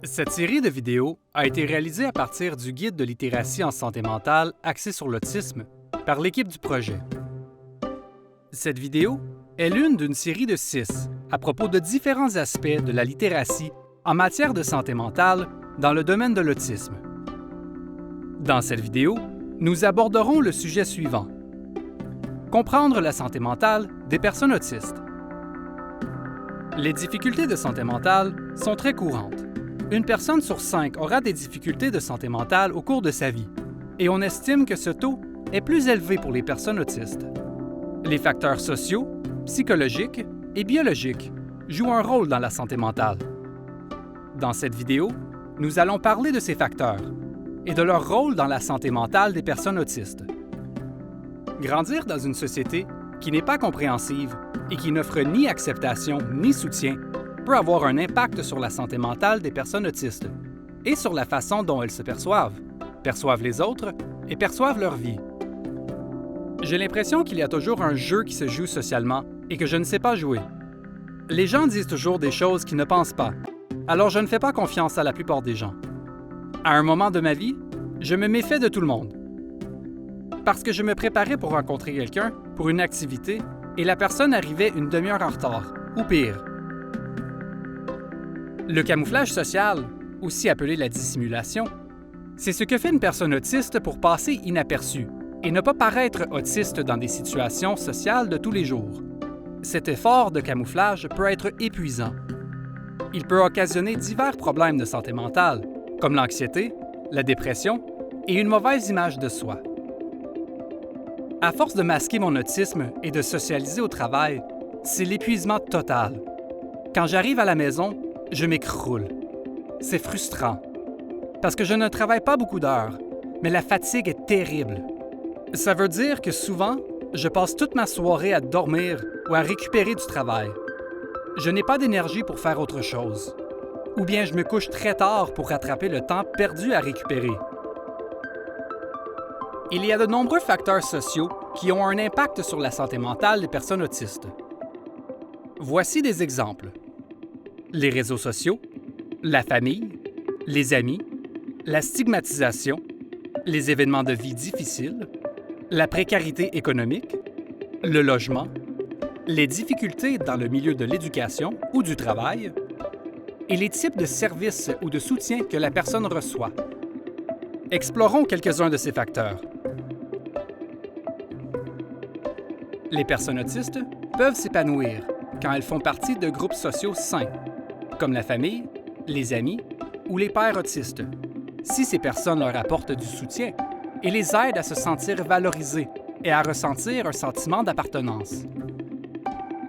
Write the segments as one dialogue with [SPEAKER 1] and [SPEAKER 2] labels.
[SPEAKER 1] Cette série de vidéos a été réalisée à partir du guide de littératie en santé mentale axé sur l'autisme par l'équipe du projet. Cette vidéo est l'une d'une série de 6 à propos de différents aspects de la littératie en matière de santé mentale dans le domaine de l'autisme. Dans cette vidéo, nous aborderons le sujet suivant: comprendre la santé mentale des personnes autistes. Les difficultés de santé mentale sont très courantes. Une personne sur 5 aura des difficultés de santé mentale au cours de sa vie, et on estime que ce taux est plus élevé pour les personnes autistes. Les facteurs sociaux, psychologiques et biologiques jouent un rôle dans la santé mentale. Dans cette vidéo, nous allons parler de ces facteurs et de leur rôle dans la santé mentale des personnes autistes. Grandir dans une société qui n'est pas compréhensive et qui n'offre ni acceptation ni soutien peut avoir un impact sur la santé mentale des personnes autistes et sur la façon dont elles se perçoivent les autres et perçoivent leur vie. J'ai l'impression qu'il y a toujours un jeu qui se joue socialement et que je ne sais pas jouer. Les gens disent toujours des choses qu'ils ne pensent pas, alors je ne fais pas confiance à la plupart des gens. À un moment de ma vie, je me méfiais de tout le monde. Parce que je me préparais pour rencontrer quelqu'un, pour une activité, et la personne arrivait une demi-heure en retard, ou pire. Le camouflage social, aussi appelé la dissimulation, c'est ce que fait une personne autiste pour passer inaperçue et ne pas paraître autiste dans des situations sociales de tous les jours. Cet effort de camouflage peut être épuisant. Il peut occasionner divers problèmes de santé mentale, comme l'anxiété, la dépression et une mauvaise image de soi. À force de masquer mon autisme et de socialiser au travail, c'est l'épuisement total. Quand j'arrive à la maison, je m'écroule. C'est frustrant. Parce que je ne travaille pas beaucoup d'heures, mais la fatigue est terrible. Ça veut dire que souvent, je passe toute ma soirée à dormir ou à récupérer du travail. Je n'ai pas d'énergie pour faire autre chose. Ou bien je me couche très tard pour rattraper le temps perdu à récupérer. Il y a de nombreux facteurs sociaux qui ont un impact sur la santé mentale des personnes autistes. Voici des exemples. Les réseaux sociaux, la famille, les amis, la stigmatisation, les événements de vie difficiles, la précarité économique, le logement, les difficultés dans le milieu de l'éducation ou du travail, et les types de services ou de soutien que la personne reçoit. Explorons quelques-uns de ces facteurs. Les personnes autistes peuvent s'épanouir quand elles font partie de groupes sociaux sains, comme la famille, les amis ou les pairs autistes, si ces personnes leur apportent du soutien et les aident à se sentir valorisés et à ressentir un sentiment d'appartenance.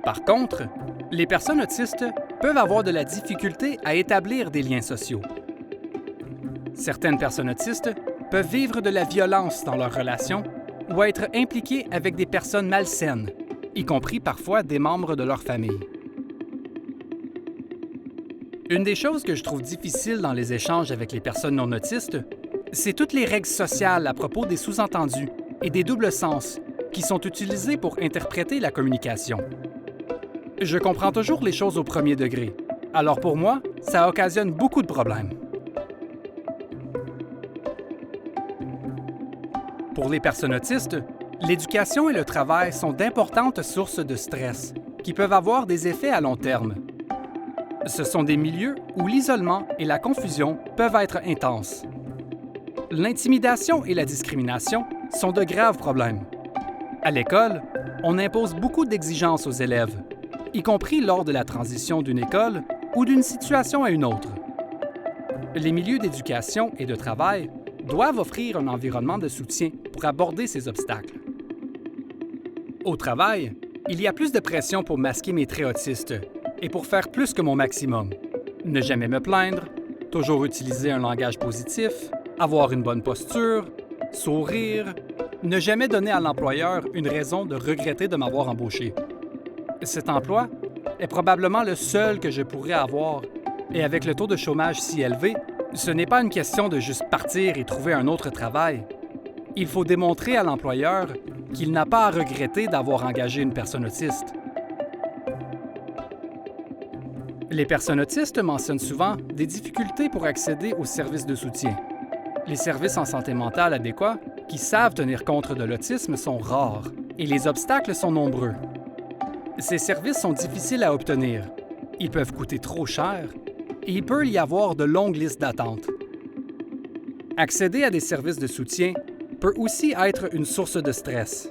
[SPEAKER 1] Par contre, les personnes autistes peuvent avoir de la difficulté à établir des liens sociaux. Certaines personnes autistes peuvent vivre de la violence dans leurs relations ou être impliquées avec des personnes malsaines, y compris parfois des membres de leur famille. Une des choses que je trouve difficile dans les échanges avec les personnes non autistes, c'est toutes les règles sociales à propos des sous-entendus et des doubles sens qui sont utilisés pour interpréter la communication. Je comprends toujours les choses au premier degré, alors pour moi, ça occasionne beaucoup de problèmes. Pour les personnes autistes, l'éducation et le travail sont d'importantes sources de stress qui peuvent avoir des effets à long terme. Ce sont des milieux où l'isolement et la confusion peuvent être intenses. L'intimidation et la discrimination sont de graves problèmes. À l'école, on impose beaucoup d'exigences aux élèves, y compris lors de la transition d'une école ou d'une situation à une autre. Les milieux d'éducation et de travail doivent offrir un environnement de soutien pour aborder ces obstacles. Au travail, il y a plus de pression pour masquer mes traits autistes et pour faire plus que mon maximum. Ne jamais me plaindre, toujours utiliser un langage positif, avoir une bonne posture, sourire, ne jamais donner à l'employeur une raison de regretter de m'avoir embauché. Cet emploi est probablement le seul que je pourrais avoir, et avec le taux de chômage si élevé, ce n'est pas une question de juste partir et trouver un autre travail. Il faut démontrer à l'employeur qu'il n'a pas à regretter d'avoir engagé une personne autiste. Les personnes autistes mentionnent souvent des difficultés pour accéder aux services de soutien. Les services en santé mentale adéquats, qui savent tenir compte de l'autisme, sont rares et les obstacles sont nombreux. Ces services sont difficiles à obtenir, ils peuvent coûter trop cher et il peut y avoir de longues listes d'attente. Accéder à des services de soutien peut aussi être une source de stress.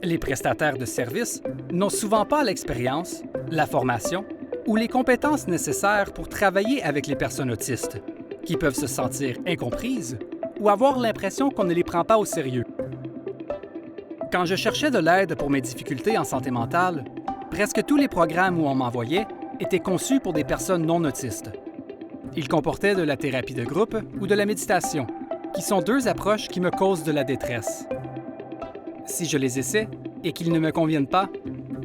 [SPEAKER 1] Les prestataires de services n'ont souvent pas l'expérience, la formation ou les compétences nécessaires pour travailler avec les personnes autistes, qui peuvent se sentir incomprises ou avoir l'impression qu'on ne les prend pas au sérieux. Quand je cherchais de l'aide pour mes difficultés en santé mentale, presque tous les programmes où on m'envoyait étaient conçus pour des personnes non autistes. Ils comportaient de la thérapie de groupe ou de la méditation, qui sont deux approches qui me causent de la détresse. Si je les essaie et qu'ils ne me conviennent pas,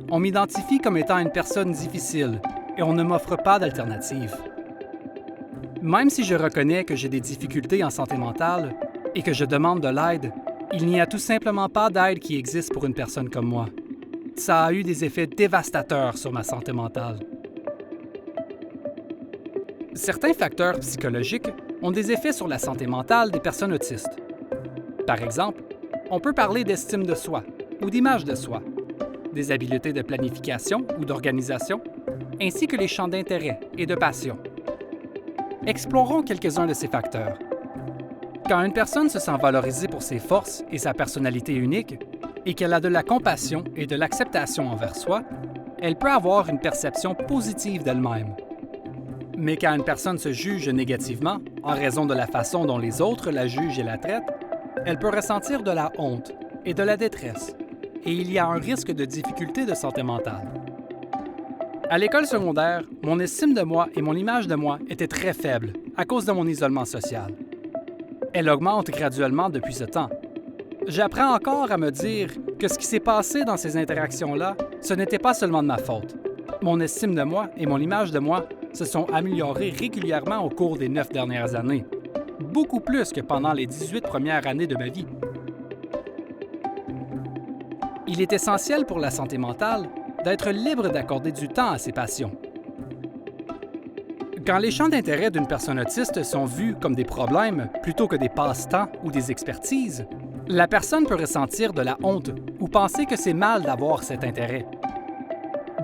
[SPEAKER 1] on m'identifie comme étant une personne difficile et on ne m'offre pas d'alternative. Même si je reconnais que j'ai des difficultés en santé mentale et que je demande de l'aide, il n'y a tout simplement pas d'aide qui existe pour une personne comme moi. Ça a eu des effets dévastateurs sur ma santé mentale. Certains facteurs psychologiques ont des effets sur la santé mentale des personnes autistes. Par exemple, on peut parler d'estime de soi ou d'image de soi, des habiletés de planification ou d'organisation, ainsi que les champs d'intérêt et de passion. Explorons quelques-uns de ces facteurs. Quand une personne se sent valorisée pour ses forces et sa personnalité unique, et qu'elle a de la compassion et de l'acceptation envers soi, elle peut avoir une perception positive d'elle-même. Mais quand une personne se juge négativement, en raison de la façon dont les autres la jugent et la traitent, elle peut ressentir de la honte et de la détresse, et il y a un risque de difficulté de santé mentale. À l'école secondaire, mon estime de moi et mon image de moi étaient très faibles à cause de mon isolement social. Elle augmente graduellement depuis ce temps. J'apprends encore à me dire que ce qui s'est passé dans ces interactions-là, ce n'était pas seulement de ma faute. Mon estime de moi et mon image de moi se sont améliorées régulièrement au cours des 9 dernières années, beaucoup plus que pendant les 18 premières années de ma vie. Il est essentiel pour la santé mentale d'être libre d'accorder du temps à ses passions. Quand les champs d'intérêt d'une personne autiste sont vus comme des problèmes plutôt que des passe-temps ou des expertises, la personne peut ressentir de la honte ou penser que c'est mal d'avoir cet intérêt.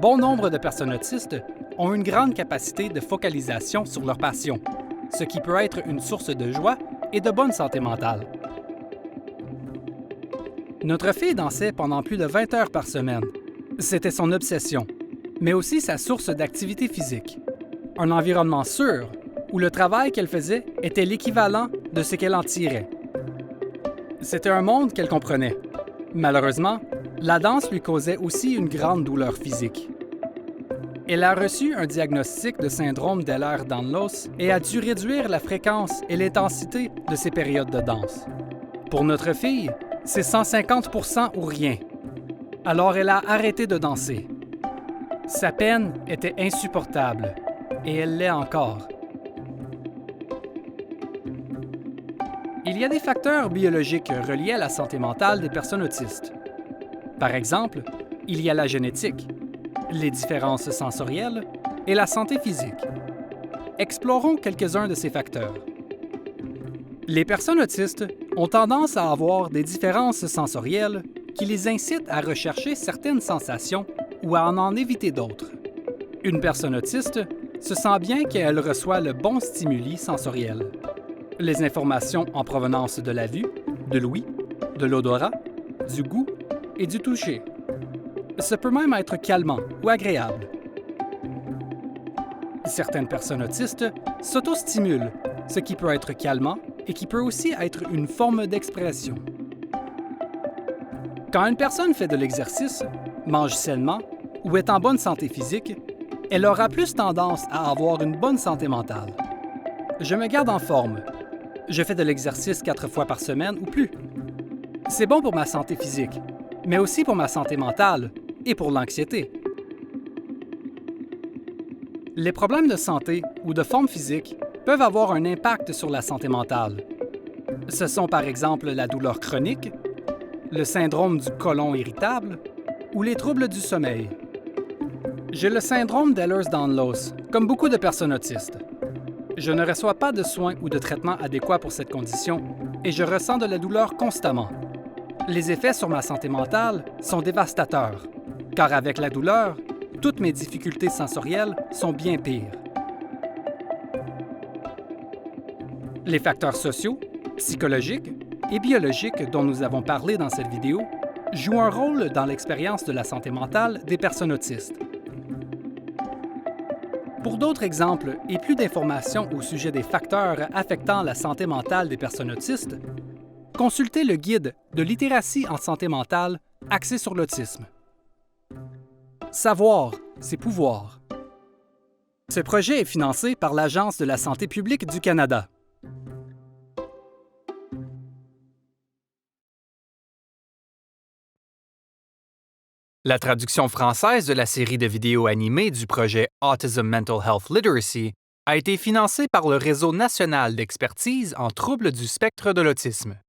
[SPEAKER 1] Bon nombre de personnes autistes ont une grande capacité de focalisation sur leur passion, ce qui peut être une source de joie et de bonne santé mentale. Notre fille dansait pendant plus de 20 heures par semaine. C'était son obsession, mais aussi sa source d'activité physique. Un environnement sûr, où le travail qu'elle faisait était l'équivalent de ce qu'elle en tirait. C'était un monde qu'elle comprenait. Malheureusement, la danse lui causait aussi une grande douleur physique. Elle a reçu un diagnostic de syndrome d'Ehlers-Danlos et a dû réduire la fréquence et l'intensité de ses périodes de danse. Pour notre fille, c'est 150% ou rien. Alors elle a arrêté de danser. Sa peine était insupportable, et elle l'est encore. Il y a des facteurs biologiques reliés à la santé mentale des personnes autistes. Par exemple, il y a la génétique, les différences sensorielles et la santé physique. Explorons quelques-uns de ces facteurs. Les personnes autistes ont tendance à avoir des différences sensorielles qui les incitent à rechercher certaines sensations ou à en éviter d'autres. Une personne autiste se sent bien qu'elle reçoit le bon stimuli sensoriel. Les informations en provenance de la vue, de l'ouïe, de l'odorat, du goût et du toucher. Ça peut même être calmant ou agréable. Certaines personnes autistes s'autostimulent, ce qui peut être calmant et qui peut aussi être une forme d'expression. Quand une personne fait de l'exercice, mange sainement ou est en bonne santé physique, elle aura plus tendance à avoir une bonne santé mentale. Je me garde en forme. Je fais de l'exercice 4 fois par semaine ou plus. C'est bon pour ma santé physique, mais aussi pour ma santé mentale et pour l'anxiété. Les problèmes de santé ou de forme physique peuvent avoir un impact sur la santé mentale. Ce sont par exemple la douleur chronique, le syndrome du côlon irritable ou les troubles du sommeil. J'ai le syndrome d'Ehlers-Danlos, Comme beaucoup de personnes autistes, je ne reçois pas de soins ou de traitements adéquats pour cette condition et je ressens de la douleur constamment. Les effets sur ma santé mentale sont dévastateurs, car avec la douleur, toutes mes difficultés sensorielles sont bien pires. Les facteurs sociaux, psychologiques et biologiques dont nous avons parlé dans cette vidéo jouent un rôle dans l'expérience de la santé mentale des personnes autistes. Pour d'autres exemples et plus d'informations au sujet des facteurs affectant la santé mentale des personnes autistes, consultez le guide de littératie en santé mentale axé sur l'autisme. Savoir, c'est pouvoir. Ce projet est financé par l'Agence de la santé publique du Canada. La traduction française de la série de vidéos animées du projet Autism Mental Health Literacy a été financée par le Réseau national d'expertise en troubles du spectre de l'autisme.